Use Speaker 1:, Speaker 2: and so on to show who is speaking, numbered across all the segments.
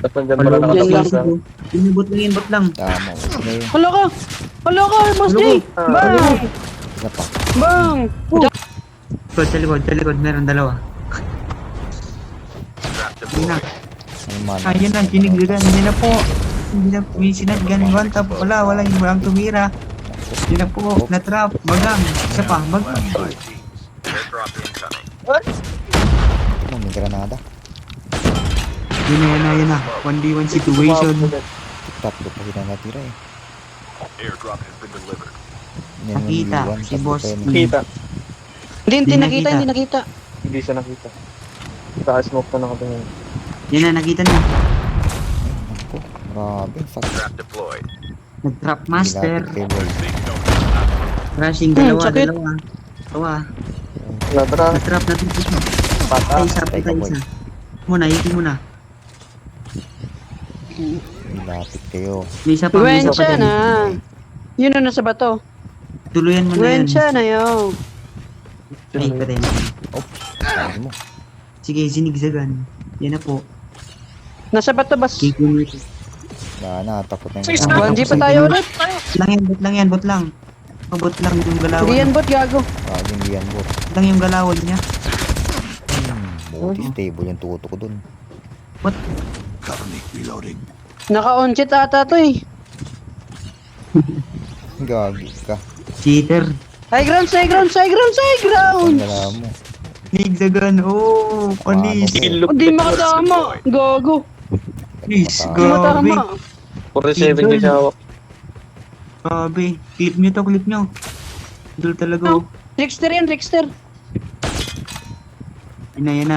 Speaker 1: Ba't nandyan mo na
Speaker 2: Yan lang.
Speaker 1: nakatapos?
Speaker 3: Inibot lang, inibot lang.
Speaker 4: Tama, sige yun.
Speaker 2: Hala ka! Hala ka, Boss J! Bang!
Speaker 4: Isa pa.
Speaker 2: Bang!
Speaker 3: Sa likod, meron dalawa. Yun na.
Speaker 4: Ay, man.
Speaker 3: Ayun na, sinigdigan. Hindi na po. Hindi na, may sinagdigan. One tap. Walang tumira. Hindi na po. Na-trap. Bagang. Isa pa. Bagang.
Speaker 4: Ano, may granada.
Speaker 3: Yun na. 1v1 situation.
Speaker 4: Tatlo pa sila natira eh. Yan yung
Speaker 3: Nakita,
Speaker 4: iwan,
Speaker 3: si
Speaker 4: tatlo
Speaker 3: boss.
Speaker 4: pa yun.
Speaker 1: Nakita.
Speaker 2: Hindi nakita, hindi nakita.
Speaker 1: Hindi siya nakita. Naka-smoke na nakatingin.
Speaker 3: Yan na, nakita na.
Speaker 4: Ako, grabe. Fuck.
Speaker 3: Nag-trap master.
Speaker 4: Ilapit kay boy.
Speaker 3: Crashing. Dalawa.
Speaker 2: sakit.
Speaker 1: Nadra.
Speaker 3: Na-trap.
Speaker 1: Pata.
Speaker 3: Patay isa. Hiti muna.
Speaker 4: Ilapit kayo.
Speaker 3: May isa pa.
Speaker 2: Gwencha na. Yun na nasa bato.
Speaker 3: Tuluyan mo na yan.
Speaker 2: Gwencha na yun.
Speaker 3: Ay, patay na.
Speaker 4: Sabi mo.
Speaker 3: Sige, sinigzagan. Yan na po.
Speaker 2: Nasa bato, Boss.
Speaker 3: Kiko mo ito.
Speaker 4: Wala na, takot na yung
Speaker 3: Sige,
Speaker 4: granada.
Speaker 2: 1G pa tayo ulit.
Speaker 3: Bot lang. Pabot lang yung galawan.
Speaker 2: Sige yan, bot, gago.
Speaker 4: Grabe, hindi yan bot.
Speaker 3: Bot lang yung galawan niya.
Speaker 4: Buti stable yung tuto ko dun.
Speaker 3: What?
Speaker 2: Naka-on-chit ata to eh.
Speaker 4: Gagi ka.
Speaker 3: Cheater.
Speaker 2: High ground, high ground, high ground, high ground!
Speaker 4: Ang gala mo.
Speaker 3: Nigzagan. Oh, panis.
Speaker 4: Paano
Speaker 2: Hindi makatama. Gago.
Speaker 3: Please,
Speaker 2: Hindi
Speaker 3: grabe.
Speaker 2: matama.
Speaker 1: 47 yung hawak.
Speaker 3: Grabe. Clip nyo. Idol talaga oh.
Speaker 2: Trickster yan, trickster.
Speaker 3: Yan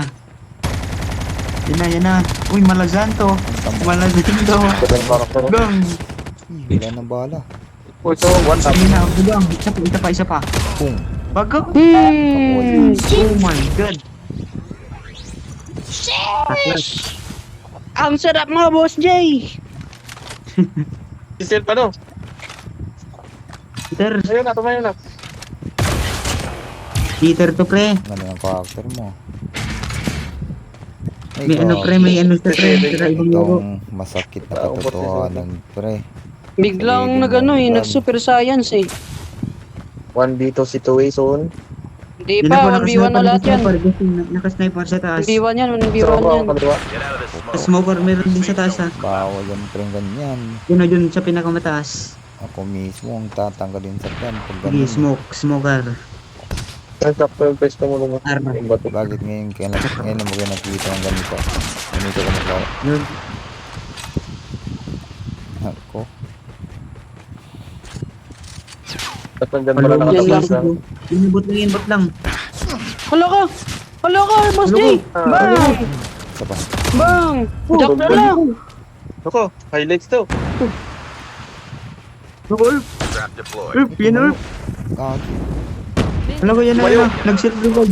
Speaker 3: na. Uy, malazan to. Malazan to. Gang.
Speaker 4: Wala na bala.
Speaker 1: Oh, so, one tap.
Speaker 3: Ayun na, bugang. Isa pa.
Speaker 4: Pum.
Speaker 3: Bago.
Speaker 2: Hmm.
Speaker 3: Oh my god.
Speaker 2: Ang sarap mo, Boss J.
Speaker 1: Isel pa no?
Speaker 3: Cheater.
Speaker 1: Ayun na, tumayo na.
Speaker 3: Cheater to pre.
Speaker 4: Ano yung character mo? Ay,
Speaker 3: May ano
Speaker 4: grabe.
Speaker 3: pre, may ano sa pre. Saka ibang logo.
Speaker 4: Itong masakit na katotohanan, pre.
Speaker 2: Biglang nagano eh, nag-super science eh.
Speaker 1: 1v2 situation.
Speaker 2: Hindi pa, 1v1 na lahat yan.
Speaker 3: Naka-sniper sa taas.
Speaker 2: 1v1 yan, 1v1
Speaker 1: So,
Speaker 2: yan.
Speaker 1: kaliwa.
Speaker 3: Smoker meron din sa taas ha.
Speaker 4: Bawal yan, pre, ganyan.
Speaker 3: Yun sa pinakamataas.
Speaker 4: Ako mismo ang tatanggalin sa plan pag
Speaker 3: Sige,
Speaker 4: ganun.
Speaker 3: smoker.
Speaker 1: Ang top 12 pwesto mo lumot.
Speaker 3: Arma.
Speaker 1: Yung bato.
Speaker 4: Bakit ngayon na mo kayo nakikita ng ganito? Ganito ka maglaro.
Speaker 3: Yun.
Speaker 4: Ako.
Speaker 1: Ba't nandyan mo na nakatapos?
Speaker 3: Inibot lang.
Speaker 2: Hala ka! Hala ka, Boss J! Bang!
Speaker 4: Isa pa.
Speaker 2: Bang! Duck na lang!
Speaker 1: Ako, highlights to.
Speaker 3: Ulf! Yan Ulf!
Speaker 4: Gagi.
Speaker 3: Alam ko yan na. Nag-self-reward.